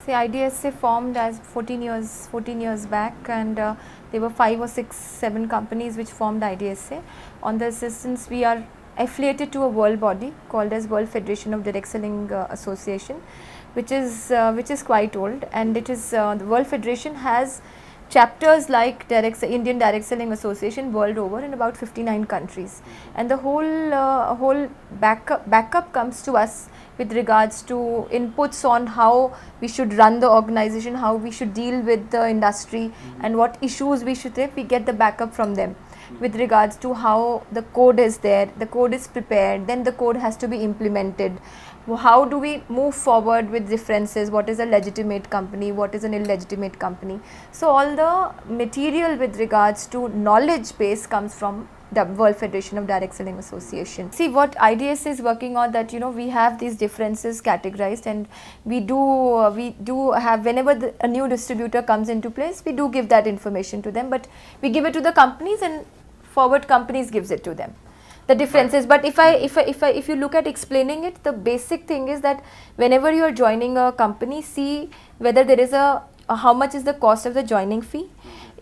See, IDSA formed as 14 years back, and there were 5 or 6, 7 companies which formed IDSA. On the assistance, we are affiliated to a world body called as World Federation of Direct Selling Association, which is quite old, and it is the World Federation has chapters like Indian Direct Selling Association world over in about 59 countries, and the whole backup comes to us with regards to inputs on how we should run the organization, how we should deal with the industry, and what issues we should take. We get the backup from them with regards to how the code is there, the code is prepared, then the code has to be implemented. How do we move forward with differences? What is a legitimate company? What is an illegitimate company? So all the material with regards to knowledge base comes from the World Federation of Direct Selling Association. See, what IDS is working on, that we have these differences categorized, and we do have, whenever a new distributor comes into place, we do give that information to them, but we give it to the companies, and forward companies gives it to them, the differences. But if you look at explaining it, the basic thing is that whenever you are joining a company, see whether there is how much is the cost of the joining fee.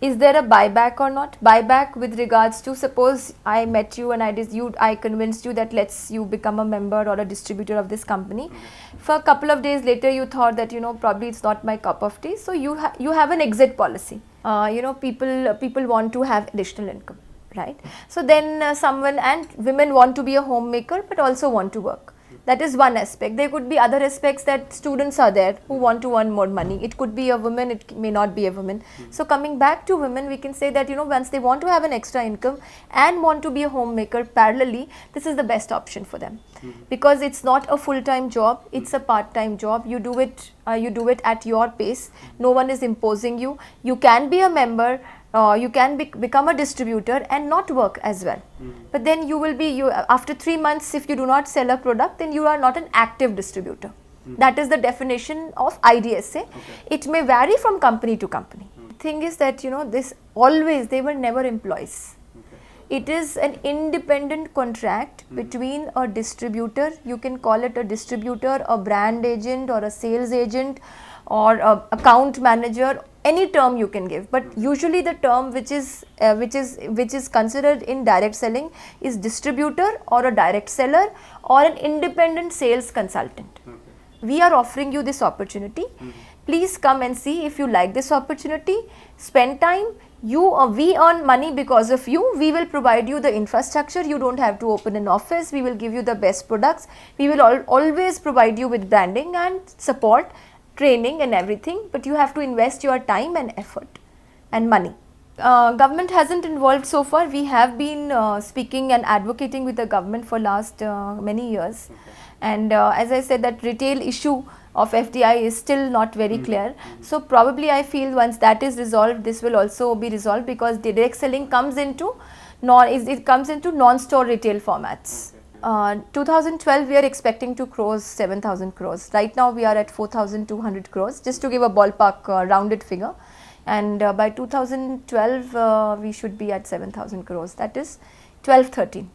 Is there a buyback or not? Buyback with regards to, suppose I met you and I convinced you that let's you become a member or a distributor of this company. For a couple of days later, you thought that probably it's not my cup of tea. So you have an exit policy. People want to have additional income, right? So then someone, and women want to be a homemaker but also want to work. That is one aspect. There could be other aspects, that students are there who want to earn more money. It could be a woman, it may not be a woman. So coming back to women, we can say that once they want to have an extra income and want to be a homemaker parallelly, this is the best option for them, because it's not a full-time job, it's a part-time job. You do it at your pace. No one is imposing you. You can be a member. You can become a distributor and not work as well. But then you will be, after 3 months, if you do not sell a product, then you are not an active distributor. That is the definition of IDSA. It may vary from company to company. Thing is that they were never employees. It is an independent contract between a distributor, you can call it a distributor, a brand agent, or a sales agent, or a account manager, any term you can give. But usually the term which is considered in direct selling is distributor, or a direct seller, or an independent sales consultant. We are offering you this opportunity. Please come and see. If you like this opportunity, spend time. We earn money because of you. We will provide you the infrastructure. You don't have to open an office. We will give you the best products. We will always provide you with branding and support, training and everything, but you have to invest your time and effort and money. Government hasn't involved so far. We have been speaking and advocating with the government for last many years, and as I said, that retail issue of FDI is still not very clear. So probably I feel once that is resolved, this will also be resolved, because direct selling comes into non-store retail formats. 2012 we are expecting to cross 7,000 crores. Right now we are at 4,200 crores, just to give a ballpark rounded figure, and by 2012 we should be at 7,000 crores, that is 12-13.